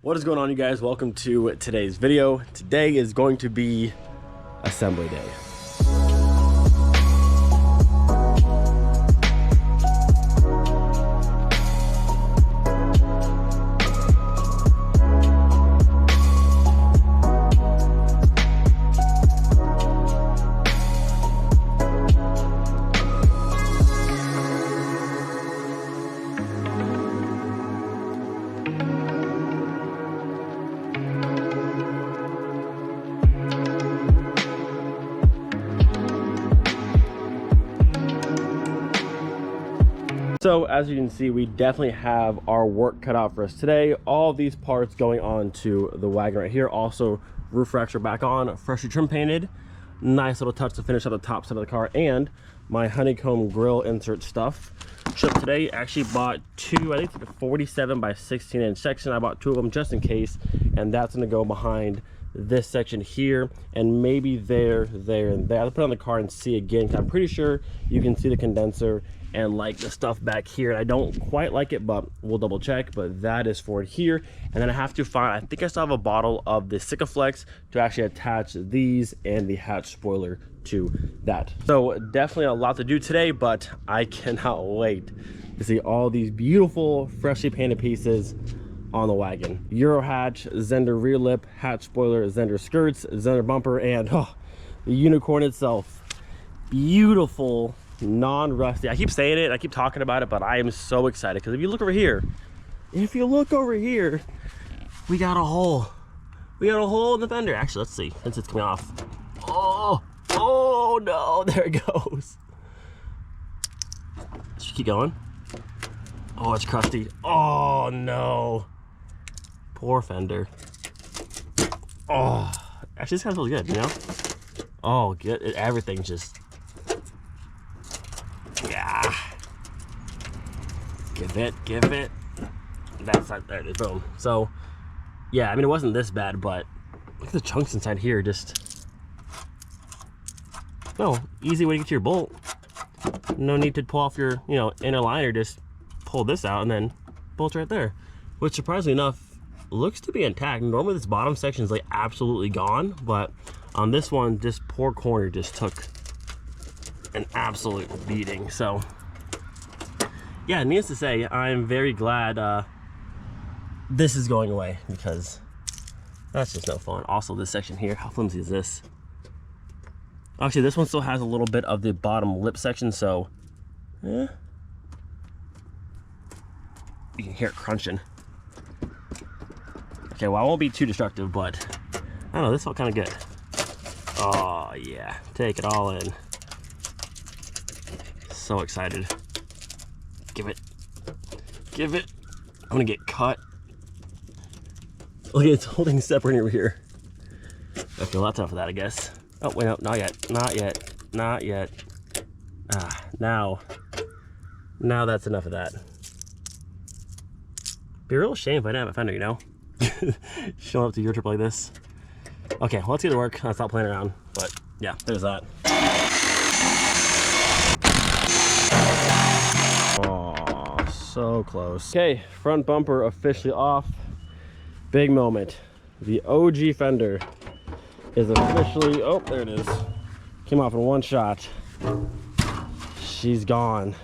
What is going on, you guys? Welcome to today's video. Today is going to be assembly day. So as you can see, we definitely have our work cut out for us today. All these parts going on to the wagon right here. Also, roof racks are back on, freshly trim painted. Nice little touch to finish up the top side of the car. And my honeycomb grill insert stuff. Shipped today. Actually bought two, I think it's a 47 by 16 inch section. I bought two of them just in case. And that's gonna go behind this section here, and maybe there, and there. I'll put it on the car and see again, because I'm pretty sure you can see the condenser and like the stuff back here. I don't quite like it, but we'll double check. But that is for it here. And then I have to find, I think I still have a bottle of the Sikaflex to actually attach these and the hatch spoiler to that. So definitely a lot to do today, but I cannot wait to see all these beautiful freshly painted pieces on the wagon. Euro hatch, Zender rear lip, hatch spoiler, Zender skirts, Zender bumper, and the unicorn itself. Beautiful, non-rusty. I keep saying it, I keep talking about it, but I am so excited because if you look over here, we got a hole. We got a hole in the fender. Actually, let's see, since it's coming off. Oh no, there it goes. Should we keep going? Oh, it's crusty. Oh no. Poor fender. Oh, actually this kind of feels good, you know? Oh, good. Everything's just, yeah. Give it. That's not, there it is, boom. So, yeah, I mean, it wasn't this bad, but look at the chunks inside here. Just, no, easy way to get to your bolt. No need to pull off your, inner liner. Just pull this out and then bolt right there, which surprisingly enough looks to be intact. Normally this bottom section is like absolutely gone, but on this one, this poor corner just took an absolute beating. So yeah, needless to say, I'm very glad this is going away, because that's just no fun. Also, this section here, how flimsy is this? Actually, this one still has a little bit of the bottom lip section, so you can hear it crunching. Okay, well, I won't be too destructive, but I don't know, this felt kind of good. Oh yeah, take it all in. So excited. Give it. I'm gonna get cut. Look, it's holding separate over here. Okay, well, that's enough of that, I guess. Oh wait, no, not yet. Now that's enough of that. Be a real shame if I didn't have a fender, you know? Showing up to EuroTripper like this. Okay, well, let's get to work. Let's stop playing around. But yeah, there's that. Oh, so close. Okay, front bumper officially off. Big moment. The OG fender is officially, oh, there it is. Came off in one shot. She's gone.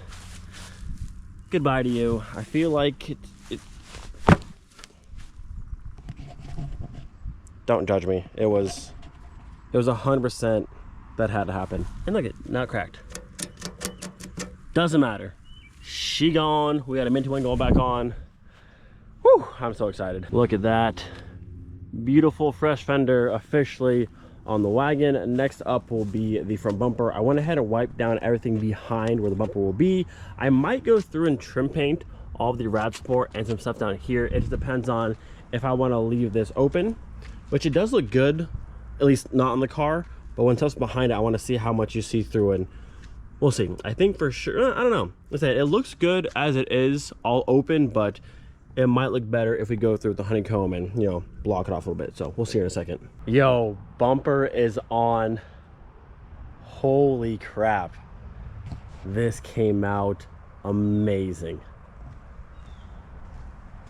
Goodbye to you. I feel like it don't judge me. It was 100% that had to happen. And look, it not cracked. Doesn't matter. She gone. We got a minty one going back on. Whew, I'm so excited. Look at that. Beautiful fresh fender officially on the wagon. Next up will be the front bumper. I went ahead and wiped down everything behind where the bumper will be. I might go through and trim paint all of the rad support and some stuff down here. It just depends on if I want to leave this open, which it does look good, at least not on the car, but when stuff's behind it, I want to see how much you see through, and we'll see. I think for sure, I don't know. Let's say it looks good as it is, all open, but it might look better if we go through with the honeycomb and, block it off a little bit. So we'll see in a second. Yo, bumper is on. Holy crap. This came out amazing.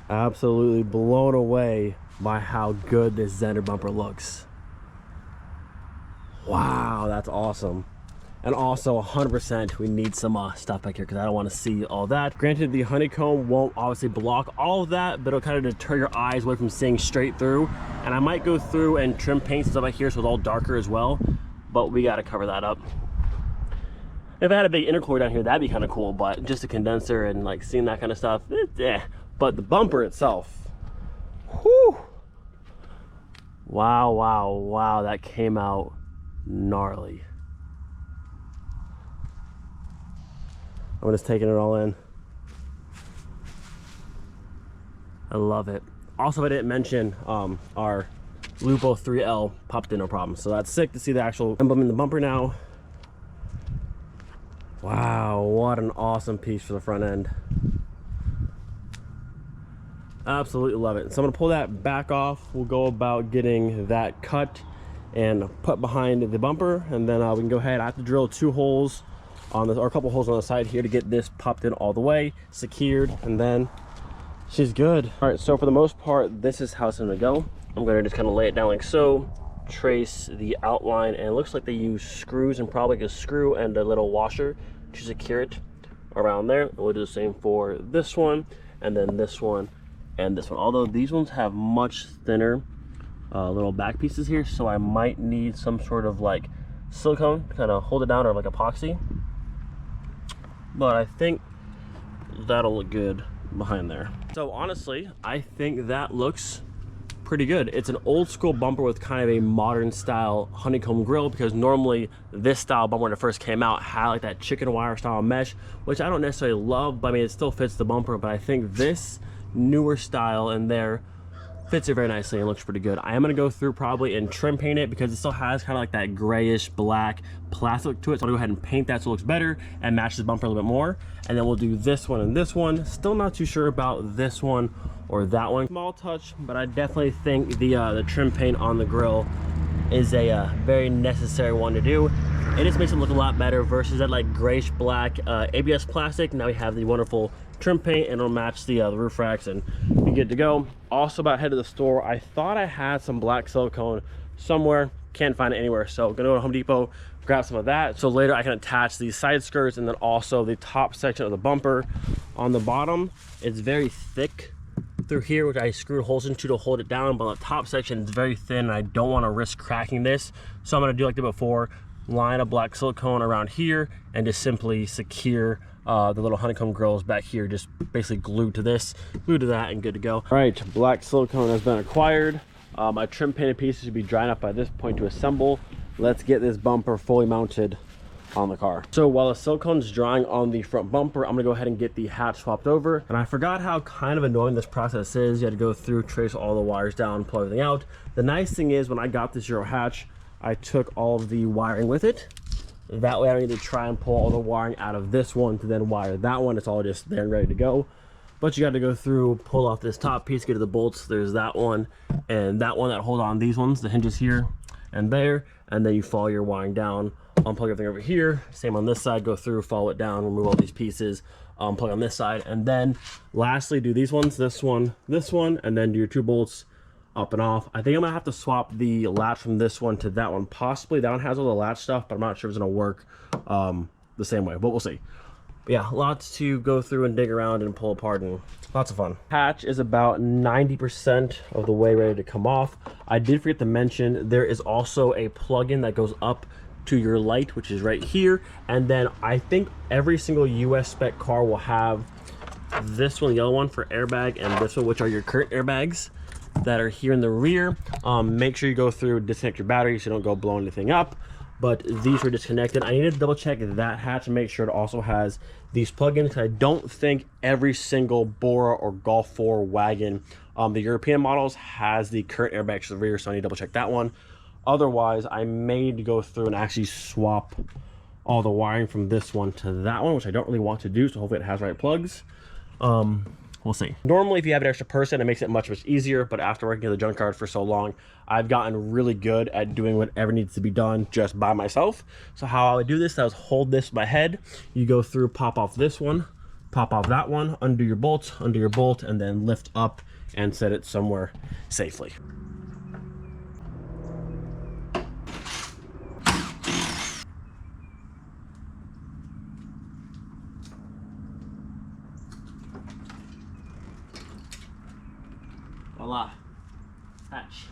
Absolutely blown away by how good this Zender bumper looks. Wow, that's awesome. And also 100% we need some stuff back here because I don't want to see all that. Granted, the honeycomb won't obviously block all of that, but it'll kind of deter your eyes away from seeing straight through. And I might go through and trim paint stuff back here so it's all darker as well, but we got to cover that up. If I had a big intercooler down here, that'd be kind of cool, but just a condenser and like seeing that kind of stuff, but the bumper itself, whew. Wow, wow, wow, that came out gnarly. I'm just taking it all in. I love it. Also, I didn't mention our Lupo 3L popped in no problem. So that's sick to see the actual emblem in the bumper now. Wow, what an awesome piece for the front end. Absolutely love it. So I'm gonna pull that back off. We'll go about getting that cut and put behind the bumper, and then we can go ahead. I have to drill 2 holes on this, or a couple holes on the side here to get this popped in all the way, secured, and then she's good. All right, so for the most part, this is how it's gonna go. I'm gonna just kind of lay it down like so, trace the outline, and it looks like they use screws and probably a screw and a little washer to secure it around there. We'll do the same for this one, and then this one, and this one. Although these ones have much thinner little back pieces here, so I might need some sort of like silicone to kind of hold it down, or like epoxy. But I think that'll look good behind there. So honestly, I think that looks pretty good. It's an old school bumper with kind of a modern style honeycomb grill, because normally this style bumper when it first came out had like that chicken wire style mesh, which I don't necessarily love, but I mean it still fits the bumper. But I think this newer style in there fits it very nicely and looks pretty good. I am going to go through probably and trim paint it because it still has kind of like that grayish black plastic to it. So I'll go ahead and paint that so it looks better and matches the bumper a little bit more. And then we'll do this one and this one. Still not too sure about this one or that one. Small touch, but I definitely think the trim paint on the grill is a very necessary one to do. It just makes it look a lot better versus that like grayish black ABS plastic. Now we have the wonderful trim paint, and it'll match the roof racks and be good to go. Also, about head to the store, I thought I had some black silicone somewhere, can't find it anywhere, so gonna go to Home Depot, grab some of that so later I can attach these side skirts, and then also the top section of the bumper. On the bottom, it's very thick through here, which I screwed holes into to hold it down, but the top section is very thin and I don't want to risk cracking this, so I'm going to do like I did before, line a black silicone around here and just simply secure the little honeycomb grills back here, just basically glued to this, glued to that, and good to go. All right, black silicone has been acquired. My trim painted pieces should be drying up by this point to assemble. Let's get this bumper fully mounted on the car. So while the silicone's drying on the front bumper, I'm gonna go ahead and get the hatch swapped over. And I forgot how kind of annoying this process is. You had to go through, trace all the wires down, pull everything out. The nice thing is when I got this Euro hatch, I took all of the wiring with it. That way I don't need to try and pull all the wiring out of this one to then wire that one. It's all just there and ready to go. But you got to go through, pull off this top piece, get to the bolts. There's that one and that one that hold on these ones, the hinges here and there. And then you follow your wiring down, unplug everything over here. Same on this side, go through, follow it down, remove all these pieces, plug on this side. And then lastly, do these ones, this one, and then do your 2 bolts up and off. I think I'm gonna have to swap the latch from this one to that one. Possibly that one has all the latch stuff, but I'm not sure if it's gonna work the same way, but we'll see. But yeah, lots to go through and dig around and pull apart, and lots of fun. Hatch is about 90% of the way ready to come off. I did forget to mention there is also a plug-in that goes up to your light, which is right here. And then I think every single US spec car will have this one, the yellow one, for airbag, and this one, which are your current airbags that are here in the rear. Make sure you go through, disconnect your battery so you don't go blowing anything up. But these were disconnected. I need to double check that hatch and make sure it also has these plugins. I don't think every single Bora or Golf 4 wagon, the European models, has the current airbags to the rear, so I need to double check that one. Otherwise, I may need to go through and actually swap all the wiring from this one to that one, which I don't really want to do, so hopefully it has right plugs. We'll see. Normally, if you have an extra person, it makes it much easier, but after working at the junkyard for so long, I've gotten really good at doing whatever needs to be done just by myself. So how I would do this, I would hold this with my head. You go through, pop off this one, pop off that one, undo your bolt, and then lift up and set it somewhere safely. Voila, hatch.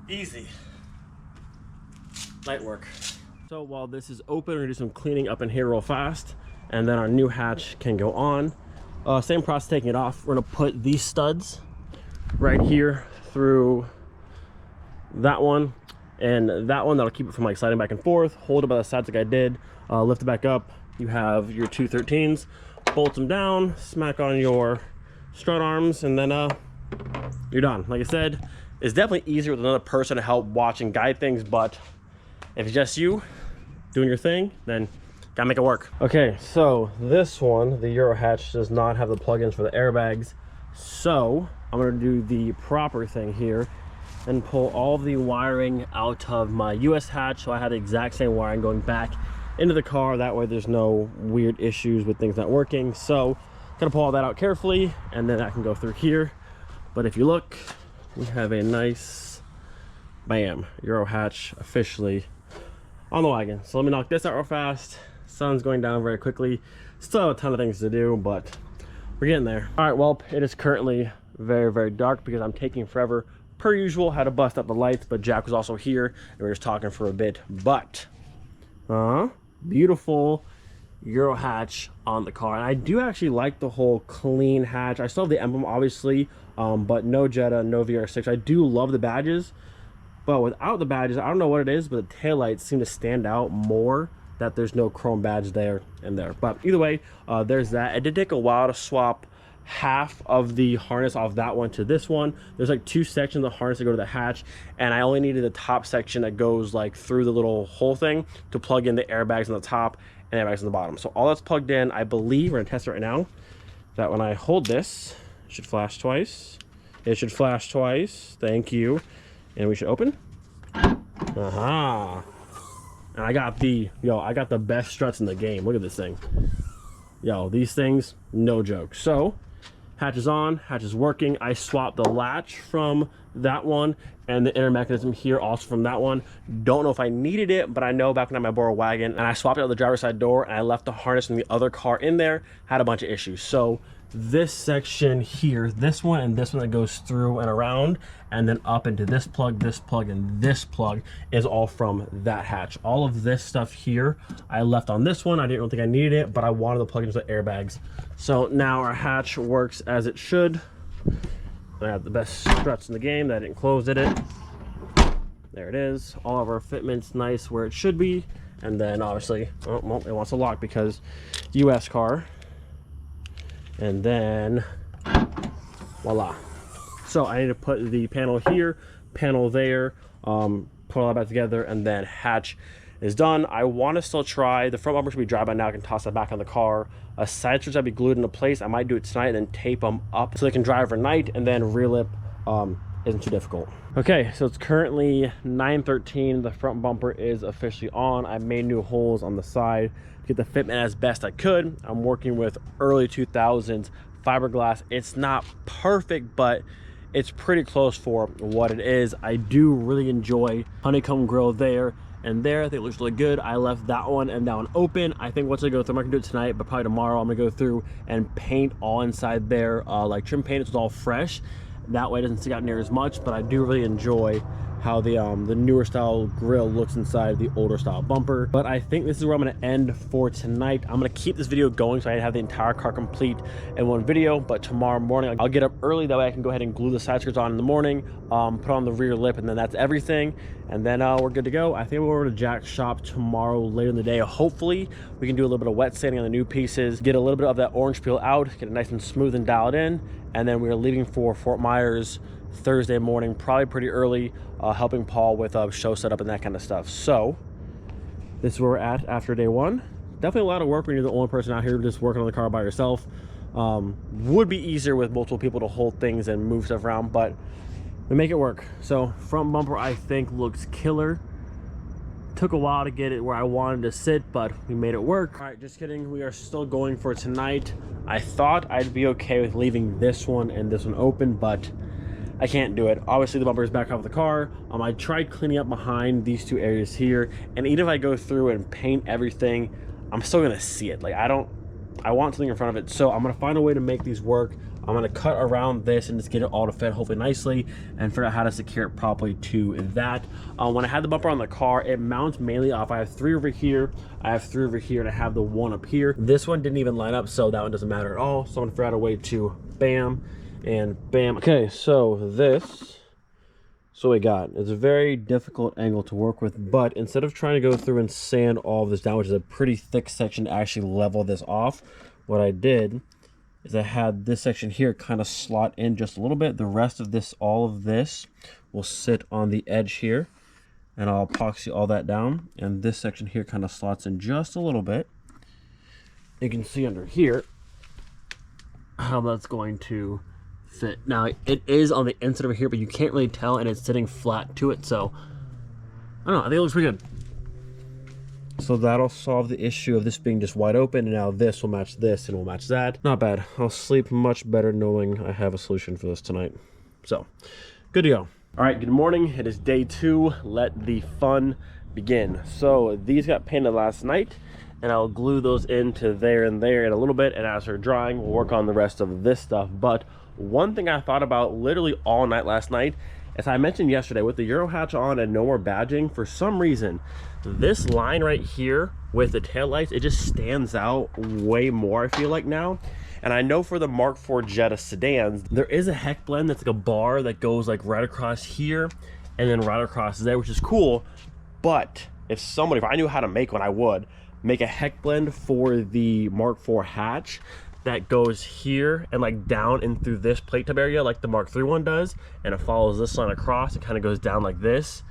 Easy, light work. So while this is open, we're gonna do some cleaning up in here real fast, and then our new hatch can go on. Same process taking it off. We're gonna put these studs right here through that one and that one. That'll keep it from like sliding back and forth. Hold it by the sides like I did. Lift it back up. You have your 213s. Bolt them down, smack on your strut arms, and then you're done. Like I said, it's definitely easier with another person to help watch and guide things, but if it's just you doing your thing, then gotta make it work. Okay, so this one, the Euro hatch, does not have the plugins for the airbags, so I'm gonna do the proper thing here and pull all the wiring out of my US hatch, so I have the exact same wiring going back into the car. That way there's no weird issues with things not working. So gotta pull all that out carefully, and then I can go through here. But if you look, we have a nice, bam, Euro hatch officially on the wagon. So let me knock this out real fast. Sun's going down very quickly. Still have a ton of things to do, but we're getting there. All right, well, it is currently very, very dark because I'm taking forever. Per usual, had to bust up the lights, but Jack was also here, and we were just talking for a bit. But, beautiful Euro hatch on the car. And I do actually like the whole clean hatch. I still have the emblem, obviously, but no Jetta, no VR6. I do love the badges, but without the badges, I don't know what it is, but the taillights seem to stand out more that there's no chrome badge there and there. But either way, there's that. It did take a while to swap half of the harness off that one to this one. There's like two sections of the harness that go to the hatch, and I only needed the top section that goes like through the little hole thing to plug in the airbags on the top and airbags on the bottom. So all that's plugged in. I believe we're gonna test it right now, that when I hold this, it should flash twice. It should flash twice. Thank you. And we should open. Aha. And I got the best struts in the game. Look at this thing. Yo, these things, no joke. So hatch is on, hatch is working. I swapped the latch from that one and the inner mechanism here also from that one. Don't know if I needed it, but I know back when I had my Bora wagon and I swapped out the driver's side door and I left the harness from the other car in there, had a bunch of issues. So this section here, this one and this one that goes through and around and then up into this plug, and this plug is all from that hatch. All of this stuff here I left on this one. I didn't really think I needed it, but I wanted to plug into the airbags. So now our hatch works as it should. I have the best struts in the game that I didn't close it. There it is. All of our fitments nice where it should be. And then obviously, oh, well, it wants to lock because US car. And then voila. So I need to put the panel here, panel there, put all that back together, and then hatch is done. I want to still try the front bumper should be dry by now. I can toss that back on the car. Side strips that'll be glued into place. I might do it tonight and then tape them up so they can dry overnight, and then rear lip isn't too difficult. Okay, so it's currently 9:13. The front bumper is officially on. I made new holes on the side to get the fitment as best I could. I'm working with early 2000s fiberglass. It's not perfect, but it's pretty close for what it is. I do really enjoy honeycomb grill there and there. I think it looks really good. I left that one and that one open. I think once I go through, I'm not gonna do it tonight, but probably tomorrow I'm gonna go through and paint all inside there, like trim paint it so it's all fresh. That way it doesn't stick out near as much, but I do really enjoy how the newer style grill looks inside the older style bumper. But I think this is where I'm gonna end for tonight. I'm gonna keep this video going so I have the entire car complete in one video, but tomorrow morning I'll get up early, that way I can go ahead and glue the side skirts on in the morning, put on the rear lip, and then that's everything. And then we're good to go. I think we'll go over to Jack's shop tomorrow later in the day. Hopefully we can do a little bit of wet sanding on the new pieces, get a little bit of that orange peel out, get it nice and smooth and dialed in, and then we're leaving for Fort Myers Thursday morning, probably pretty early, helping Paul with show setup and that kind of stuff. So this is where we're at after day one. Definitely a lot of work when you're the only person out here just working on the car by yourself. Would be easier with multiple people to hold things and move stuff around, but we make it work. So front bumper I think looks killer to took a while to get it where I wanted to sit, but we made it work. All right, just kidding. We are still going for tonight. I thought I'd be okay with leaving this one and this one open, but I can't do it. Obviously the bumper is back off the car. I tried cleaning up behind these two areas here, and even if I go through and paint everything, I'm still gonna see it. Like, I want something in front of it, so I'm gonna find a way to make these work. I'm gonna cut around this and just get it all to fit hopefully nicely and figure out how to secure it properly to that. When I had the bumper on the car, it mounts mainly off. I have 3 over here, I have 3 over here, and I have the 1 up here. This one didn't even line up, so that one doesn't matter at all. So I'm gonna figure out a way to bam and bam. Okay, so we got, it's a very difficult angle to work with, but instead of trying to go through and sand all of this down, which is a pretty thick section to actually level this off, what I did is I had this section here kind of slot in just a little bit. The rest of this, all of this, will sit on the edge here, and I'll epoxy all that down, and this section here kind of slots in just a little bit. You can see under here how that's going to fit. Now it is on the inside over here, but you can't really tell, and it's sitting flat to it, so I don't know, I think it looks pretty good. So that'll solve the issue of this being just wide open, and now this will match this and will match that. Not bad. I'll sleep much better knowing I have a solution for this tonight. So good to go. All right, good morning. It is day 2. Let the fun begin. So these got painted last night, and I'll glue those into there and there in a little bit, and as they're drying, we'll work on the rest of this stuff. But one thing I thought about literally all night last night, as I mentioned yesterday, with the Euro hatch on and no more badging, for some reason, this line right here with the taillights, it just stands out way more, I feel like now. And I know for the Mark IV Jetta sedans, there is a heck blend that's like a bar that goes like right across here and then right across there, which is cool. But if I knew how to make one, I would make a heck blend for the Mark IV hatch that goes here and like down in through this plate tub area like the Mark III one does, and it follows this line across. It kind of goes down like this.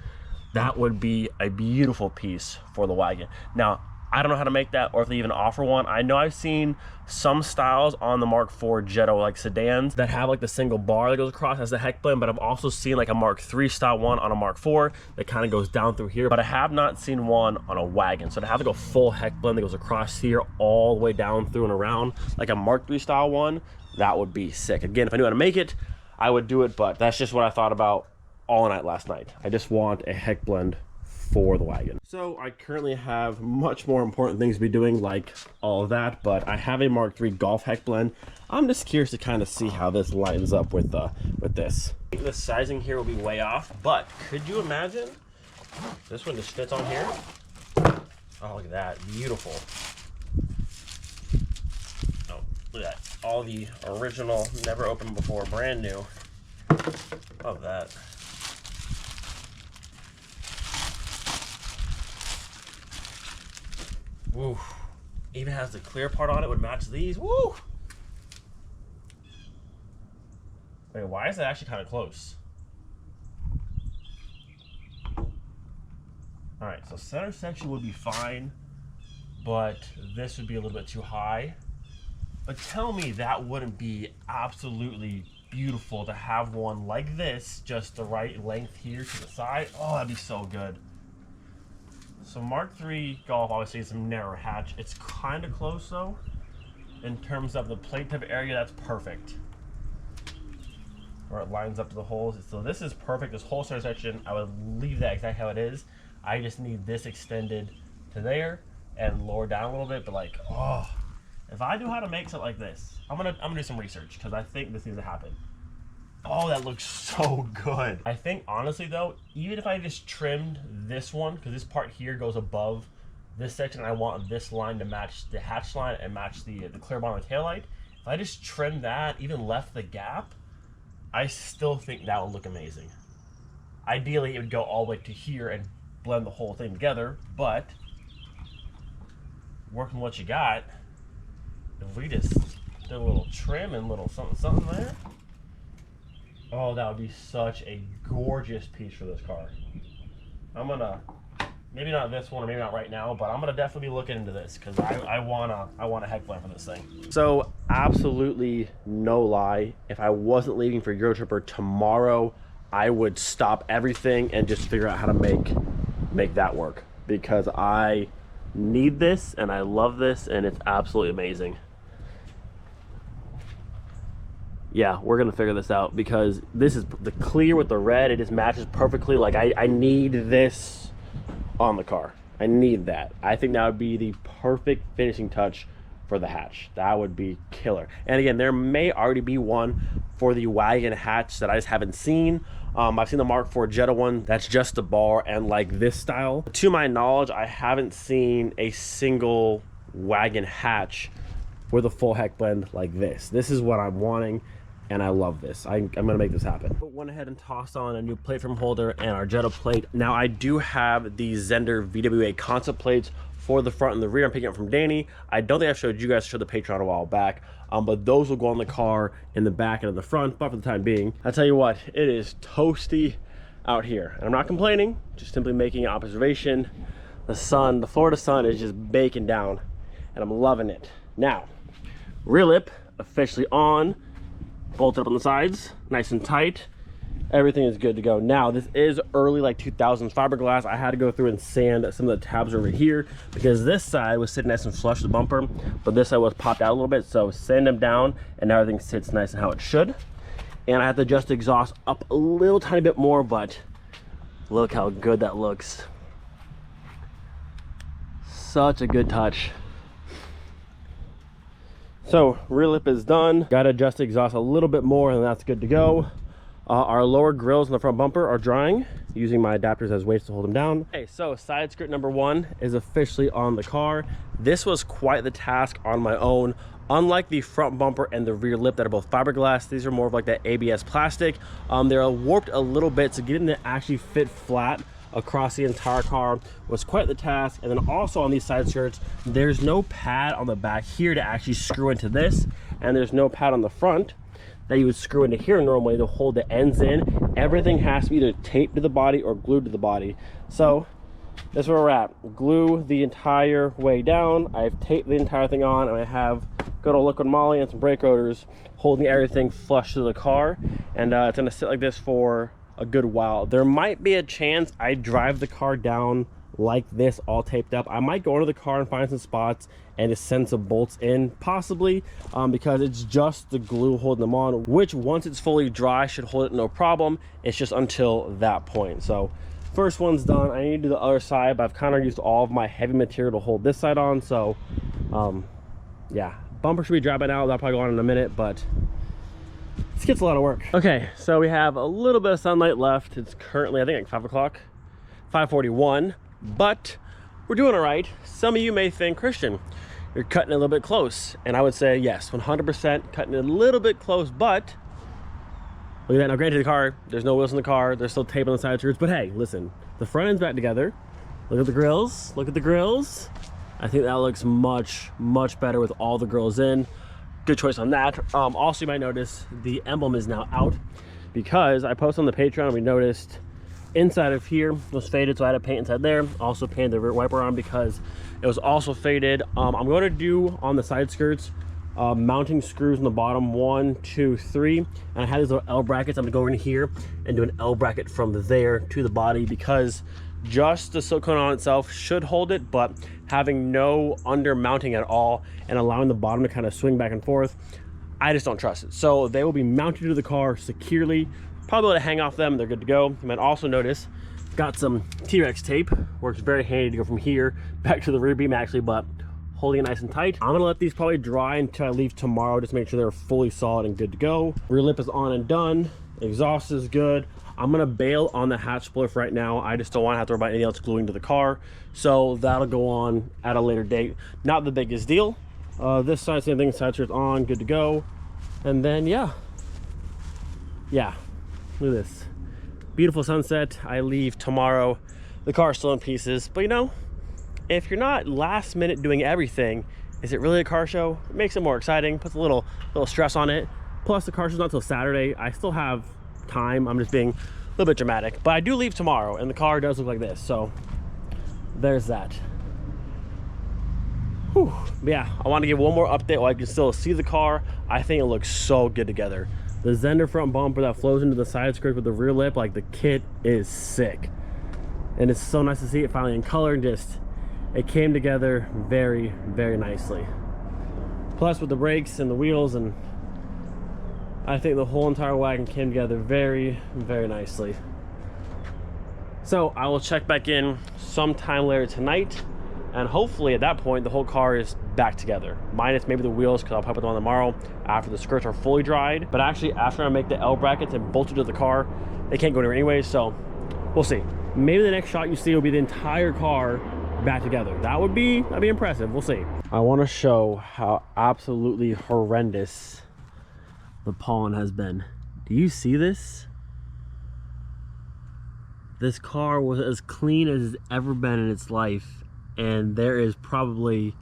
That would be a beautiful piece for the wagon. Now, I don't know how to make that or if they even offer one. I know I've seen some styles on the Mark IV Jetta like sedans that have like the single bar that goes across as the heck blend, but I've also seen like a Mark III style one on a Mark IV that kind of goes down through here, but I have not seen one on a wagon. So to have like a full heck blend that goes across here all the way down through and around like a Mark III style one, that would be sick. Again, if I knew how to make it, I would do it, but that's just what I thought about all night last night. I just want a heck blend for the wagon. So I currently have much more important things to be doing, like all of that, but I have a Mark III Golf heck blend. I'm just curious to kind of see how this lines up with this. I think the sizing here will be way off, but could you imagine this one just fits on here? Oh, look at that, beautiful. Oh, look at that, all the original, never opened before, brand new. Love that. Woo. Even has the clear part on it, would match these. Woo! Wait, why is it actually kind of close? Alright, so center section would be fine, but this would be a little bit too high. But tell me that wouldn't be absolutely beautiful to have one like this, just the right length here to the side. Oh, that'd be so good. So Mark III Golf obviously is a narrow hatch. It's kind of close though. In terms of the plate tip area, that's perfect. Where it lines up to the holes. So this is perfect. This whole center section, I would leave that exactly how it is. I just need this extended to there and lower down a little bit. But like, oh, if I knew how to make something like this, I'm gonna do some research because I think this needs to happen. Oh, that looks so good. I think honestly though, even if I just trimmed this one, because this part here goes above this section, and I want this line to match the hatch line and match the clear bar on the taillight. If I just trimmed that, even left the gap, I still think that would look amazing. Ideally, it would go all the way to here and blend the whole thing together, but working what you got, if we just did a little trim and a little something there, oh, that would be such a gorgeous piece for this car. I'm gonna, maybe not this one or maybe not right now, but I'm gonna definitely be looking into this because I want a heck blend for this thing. So absolutely no lie, if I wasn't leaving for EuroTripper tomorrow, I would stop everything and just figure out how to make that work. because I need this and I love this and it's absolutely amazing. Yeah, we're gonna figure this out because this is the clear with the red. It just matches perfectly. Like I need this on the car. I need that. I think that would be the perfect finishing touch for the hatch. That would be killer. And again, there may already be one for the wagon hatch that I just haven't seen. I've seen the Mark IV Jetta one that's just the bar and like this style. To my knowledge, I haven't seen a single wagon hatch with a full heck blend like this. This is what I'm wanting. And I love this. I'm gonna make this happen. Went ahead and tossed on a new plate frame holder and our Jetta plate. Now I do have the Zender VWA concept plates for the front and the rear. I'm picking up from Danny. I don't think I've showed you guys, showed the Patreon a while back, but those will go on the car in the back and in the front. But for the time being, I tell you what, it is toasty out here. And I'm not complaining, just simply making an observation. The sun, the Florida sun is just baking down and I'm loving it. Now, rear lip officially on. Bolted up on the sides, nice and tight. Everything is good to go. Now, this is early like 2000s fiberglass. I had to go through and sand some of the tabs over here because this side was sitting nice and flush with the bumper, but this side was popped out a little bit. So sand them down and now everything sits nice and how it should. And I have to adjust the exhaust up a little tiny bit more, but look how good that looks. Such a good touch. So rear lip is done. Got to adjust the exhaust a little bit more and that's good to go. Our lower grills in the front bumper are drying, using my adapters as weights to hold them down. Okay, so side skirt number 1 is officially on the car. This was quite the task on my own. Unlike the front bumper and the rear lip that are both fiberglass, these are more of like that ABS plastic. They're warped a little bit, so getting them to actually fit flat across the entire car was quite the task. And then also on these side skirts, there's no pad on the back here to actually screw into this, and there's no pad on the front that you would screw into here normally to hold the ends in. Everything has to be either taped to the body or glued to the body. So that's where we're at. Glue the entire way down. I've taped the entire thing on, and I have good old liquid moly and some brake rotors holding everything flush to the car. And it's gonna sit like this for a good while. There might be a chance I drive the car down like this, all taped up. I might go into the car and find some spots and just send some bolts in, possibly, because it's just the glue holding them on, which once it's fully dry should hold it no problem. It's just until that point. So first one's done. I need to do the other side, but I've kind of used all of my heavy material to hold this side on. So yeah, bumper should be dry by now. That'll probably go on in a minute, but this gets a lot of work. Okay, so we have a little bit of sunlight left. It's currently, I think, like 5 o'clock, 5:41, but we're doing all right. Some of you may think, Christian, you're cutting it a little bit close. And I would say, yes, 100% cutting it a little bit close, but look at that. Now, granted, the car, there's no wheels in the car. There's still tape on the side skirts, but hey, listen, the front end's back together. Look at the grills. Look at the grills. I think that looks much, much better with all the grills in. Good choice on that. Also, you might notice the emblem is now out because I posted on the Patreon. We noticed inside of here was faded, so I had to paint inside there. Also painted the rear wiper on because it was also faded. I'm going to do on the side skirts mounting screws in the bottom, 1, 2, 3, and I had these little L brackets. I'm gonna go in here and do an L bracket from there to the body because just the silicone on itself should hold it, but having no under mounting at all and allowing the bottom to kind of swing back and forth, I just don't trust it. So they will be mounted to the car securely, probably able to hang off them. They're good to go. You might also notice got some T-Rex tape. Works very handy to go from here back to the rear beam actually, but holding it nice and tight. I'm gonna let these probably dry until I leave tomorrow, just make sure they're fully solid and good to go. Rear lip is on and done. Exhaust is good. I'm gonna bail on the hatch spoiler for right now. I just don't want to have to worry about anything else gluing to the car, so that'll go on at a later date. Not the biggest deal. This side, same thing. Side skirt's on, good to go. And then yeah, look at this beautiful sunset. I leave tomorrow. The car's still in pieces, but you know, if you're not last minute doing everything, is it really a car show? It makes it more exciting, puts a little stress on it. Plus the car show's not till Saturday. I still have time. I'm just being a little bit dramatic, but I do leave tomorrow and the car does look like this, so there's that. Whew. Yeah, I want to give one more update while I can still see the car. I think it looks so good together. The Zender front bumper that flows into the side skirt with the rear lip, like the kit is sick. And it's so nice to see it finally in color, and just it came together very, very nicely. Plus with the brakes and the wheels, and I think the whole entire wagon came together very, very nicely. So I will check back in sometime later tonight, and hopefully at that point the whole car is back together, minus maybe the wheels, because I'll probably put them on tomorrow after the skirts are fully dried. But actually after I make the L brackets and bolted to the car, they can't go anywhere anyway, so we'll see. Maybe the next shot you see will be the entire car back together. That'd be impressive. We'll see. I want to show how absolutely horrendous the pollen has been. Do you see this? This car was as clean as it's ever been in its life, and there is probably,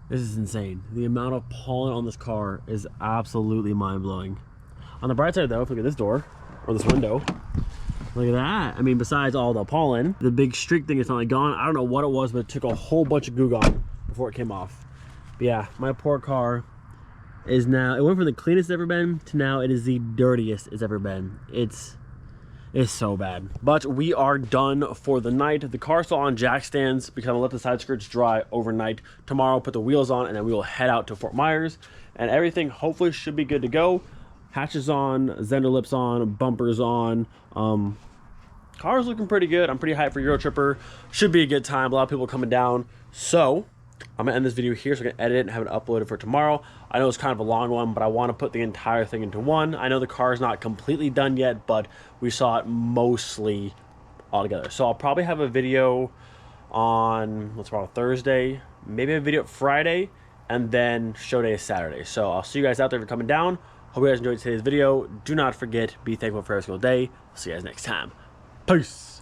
this is insane. The amount of pollen on this car is absolutely mind-blowing. On the bright side though, if you look at this door or this window, look at that. I mean, besides all the pollen, the big streak thing is finally gone. I don't know what it was, but it took a whole bunch of goo gone before it came off. But yeah, my poor car is now, it went from the cleanest it's ever been to now it is the dirtiest it's ever been. It's so bad. But we are done for the night. The car's still on jack stands because I'm gonna let the side skirts dry overnight. Tomorrow, put the wheels on, and then we will head out to Fort Myers, and everything hopefully should be good to go. Hatches on, Zender lips on, bumpers on. Car's looking pretty good. I'm pretty hyped for EuroTripper. Should be a good time. A lot of people coming down. So I'm gonna end this video here so I can edit it and have it uploaded for tomorrow. I know it's kind of a long one, but I want to put the entire thing into one. I know the car is not completely done yet, but we saw it mostly all together. So I'll probably have a video on, what's tomorrow, Thursday, maybe a video Friday, and then show day is Saturday. So I'll see you guys out there if you're coming down. Hope you guys enjoyed today's video. Do not forget, be thankful for every single day. I'll see you guys next time. Peace.